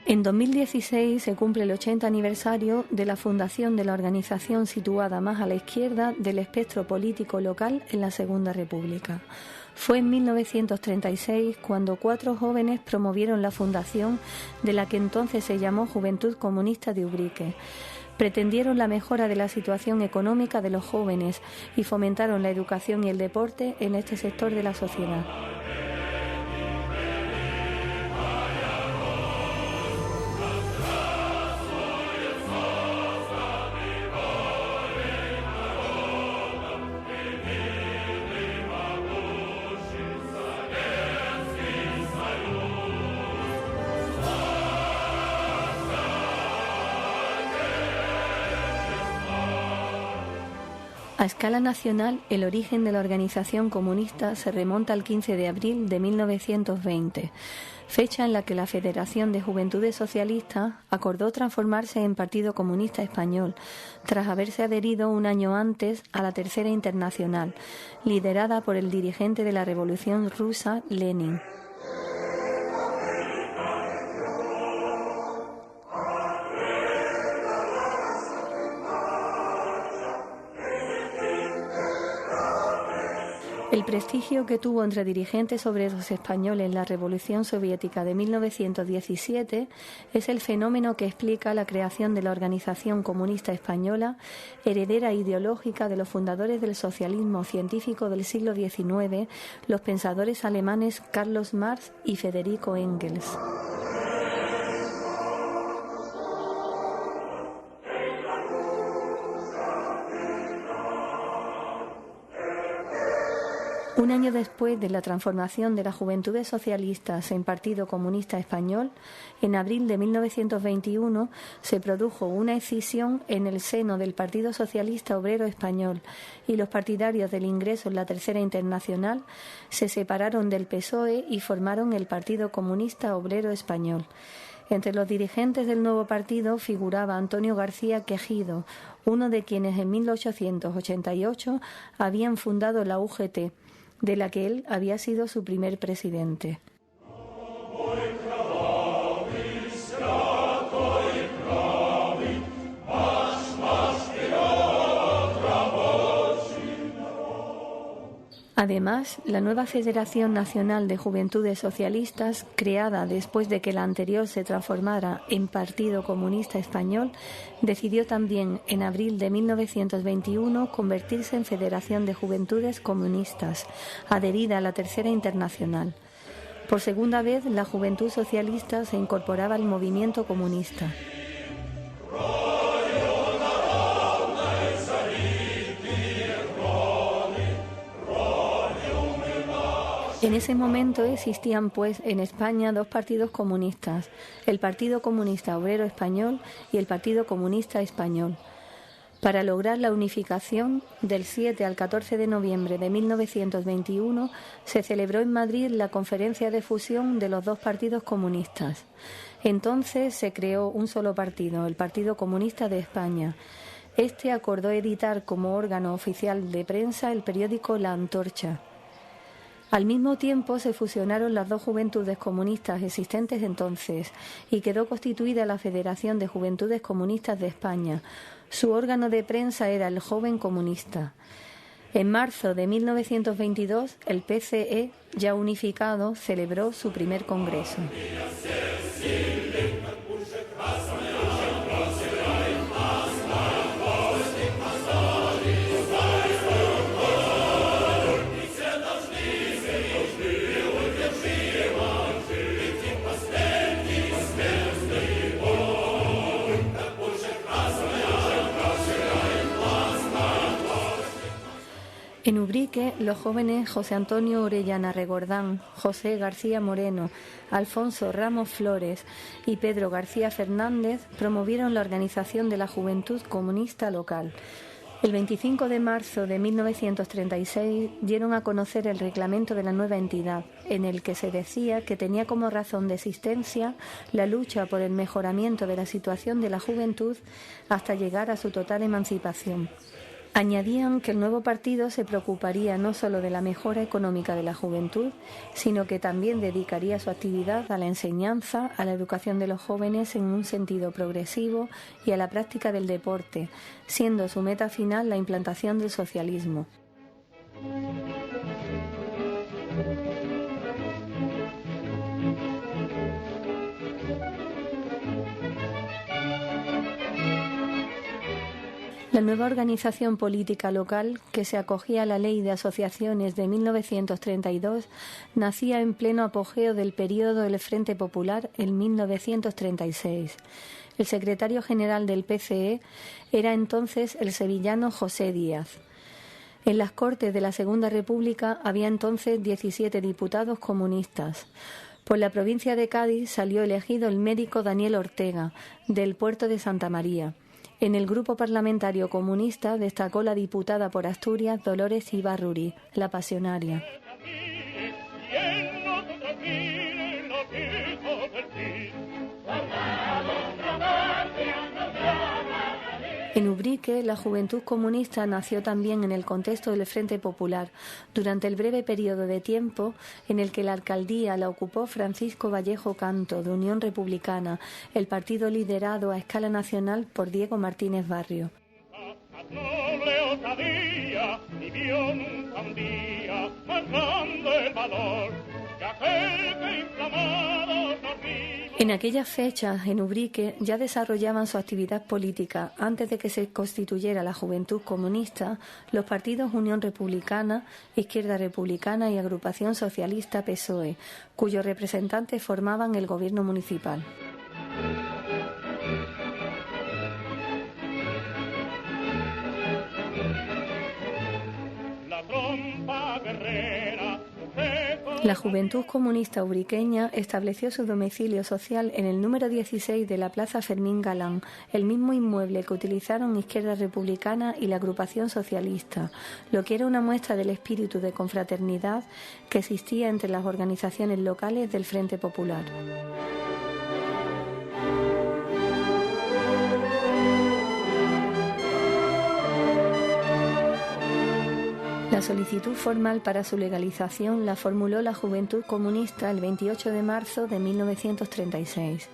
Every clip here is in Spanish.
En 2016 se cumple el 80 aniversario de la fundación de la organización situada más a la izquierda del espectro político local en la Segunda República. Fue en 1936 cuando 4 jóvenes promovieron la fundación de la que entonces se llamó Juventud Comunista de Ubrique. Pretendieron la mejora de la situación económica de los jóvenes y fomentaron la educación y el deporte en este sector de la sociedad. A escala nacional, el origen de la organización comunista se remonta al 15 de abril de 1920, fecha en la que la Federación de Juventudes Socialistas acordó transformarse en Partido Comunista Español, tras haberse adherido un año antes a la Tercera Internacional, liderada por el dirigente de la Revolución Rusa, Lenin. El prestigio que tuvo entre dirigentes obreros españoles la Revolución Soviética de 1917 es el fenómeno que explica la creación de la Organización Comunista Española, heredera ideológica de los fundadores del socialismo científico del siglo XIX, los pensadores alemanes Carlos Marx y Federico Engels. Un año después de la transformación de las Juventudes Socialistas en Partido Comunista Español, en abril de 1921 se produjo una escisión en el seno del Partido Socialista Obrero Español y los partidarios del ingreso en la Tercera Internacional se separaron del PSOE y formaron el Partido Comunista Obrero Español. Entre los dirigentes del nuevo partido figuraba Antonio García Quejido, uno de quienes en 1888 habían fundado la UGT, de la que él había sido su primer presidente. Además, la nueva Federación Nacional de Juventudes Socialistas, creada después de que la anterior se transformara en Partido Comunista Español, decidió también en abril de 1921 convertirse en Federación de Juventudes Comunistas, adherida a la Tercera Internacional. Por segunda vez, la Juventud Socialista se incorporaba al movimiento comunista. En ese momento existían, pues, en España 2 partidos comunistas, el Partido Comunista Obrero Español y el Partido Comunista Español. Para lograr la unificación, del 7 al 14 de noviembre de 1921 se celebró en Madrid la conferencia de fusión de los 2 partidos comunistas. Entonces se creó un solo partido, el Partido Comunista de España. Este acordó editar como órgano oficial de prensa el periódico La Antorcha. Al mismo tiempo se fusionaron las 2 juventudes comunistas existentes entonces y quedó constituida la Federación de Juventudes Comunistas de España. Su órgano de prensa era el Joven Comunista. En marzo de 1922, el PCE, ya unificado, celebró su primer congreso. En Ubrique, los jóvenes José Antonio Orellana Regordán, José García Moreno, Alfonso Ramos Flores y Pedro García Fernández promovieron la organización de la Juventud Comunista local. El 25 de marzo de 1936 dieron a conocer el reglamento de la nueva entidad, en el que se decía que tenía como razón de existencia la lucha por el mejoramiento de la situación de la juventud hasta llegar a su total emancipación. Añadían que el nuevo partido se preocuparía no solo de la mejora económica de la juventud, sino que también dedicaría su actividad a la enseñanza, a la educación de los jóvenes en un sentido progresivo y a la práctica del deporte, siendo su meta final la implantación del socialismo. La nueva organización política local, que se acogía a la Ley de Asociaciones de 1932, nacía en pleno apogeo del período del Frente Popular en 1936. El secretario general del PCE era entonces el sevillano José Díaz. En las Cortes de la Segunda República había entonces 17 diputados comunistas. Por la provincia de Cádiz salió elegido el médico Daniel Ortega, del puerto de Santa María. En el grupo parlamentario comunista destacó la diputada por Asturias Dolores Ibarruri, la Pasionaria. En Ubrique, la Juventud Comunista nació también en el contexto del Frente Popular, durante el breve periodo de tiempo en el que la alcaldía la ocupó Francisco Vallejo Canto, de Unión Republicana, el partido liderado a escala nacional por Diego Martínez Barrio. En aquellas fechas, en Ubrique, ya desarrollaban su actividad política, antes de que se constituyera la Juventud Comunista, los partidos Unión Republicana, Izquierda Republicana y Agrupación Socialista PSOE, cuyos representantes formaban el gobierno municipal. La Juventud Comunista Ubriqueña estableció su domicilio social en el número 16 de la Plaza Fermín Galán, el mismo inmueble que utilizaron Izquierda Republicana y la Agrupación Socialista, lo que era una muestra del espíritu de confraternidad que existía entre las organizaciones locales del Frente Popular. La solicitud formal para su legalización la formuló la Juventud Comunista el 28 de marzo de 1936.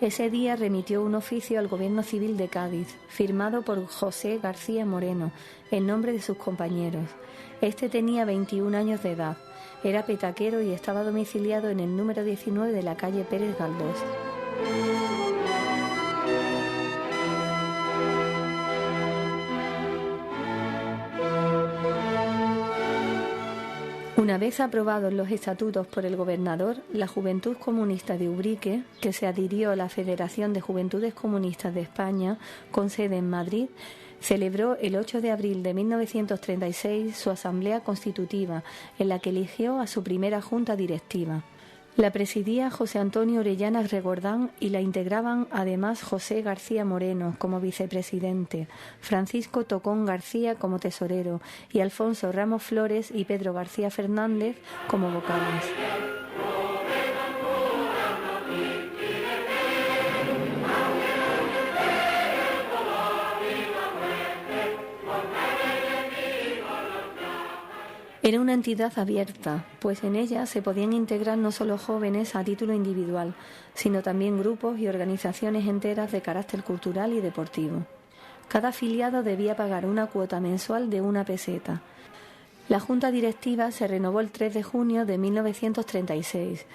Ese día remitió un oficio al Gobierno Civil de Cádiz, firmado por José García Moreno, en nombre de sus compañeros. Este tenía 21 años de edad, era petaquero y estaba domiciliado en el número 19 de la calle Pérez Galdós. Una vez aprobados los estatutos por el gobernador, la Juventud Comunista de Ubrique, que se adhirió a la Federación de Juventudes Comunistas de España, con sede en Madrid, celebró el 8 de abril de 1936 su asamblea constitutiva, en la que eligió a su primera junta directiva. La presidía José Antonio Orellana Regordán y la integraban además José García Moreno como vicepresidente, Francisco Tocón García como tesorero y Alfonso Ramos Flores y Pedro García Fernández como vocales. Era una entidad abierta, pues en ella se podían integrar no solo jóvenes a título individual, sino también grupos y organizaciones enteras de carácter cultural y deportivo. Cada afiliado debía pagar una cuota mensual de 1 peseta. La Junta Directiva se renovó el 3 de junio de 1936.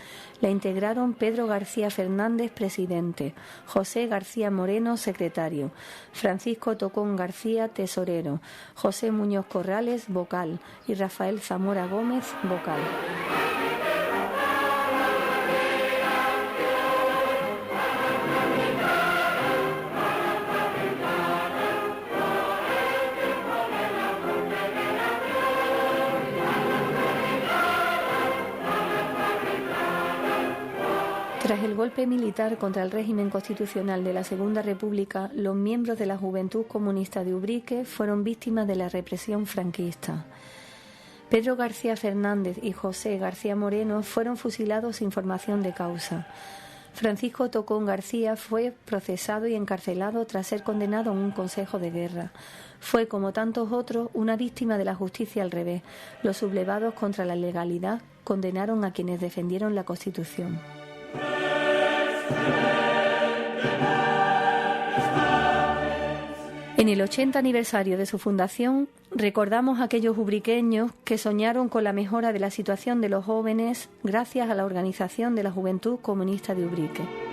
La integraron Pedro García Fernández, presidente, José García Moreno, secretario, Francisco Tocón García, tesorero, José Muñoz Corrales, vocal, y Rafael Zamora Gómez, vocal. Tras el golpe militar contra el régimen constitucional de la Segunda República, los miembros de la Juventud Comunista de Ubrique fueron víctimas de la represión franquista. Pedro García Fernández y José García Moreno fueron fusilados sin formación de causa. Francisco Tocón García fue procesado y encarcelado tras ser condenado en un consejo de guerra. Fue, como tantos otros, una víctima de la justicia al revés. Los sublevados contra la legalidad condenaron a quienes defendieron la Constitución. En el 80 aniversario de su fundación, recordamos a aquellos ubriqueños que soñaron con la mejora de la situación de los jóvenes gracias a la organización de la Juventud Comunista de Ubrique.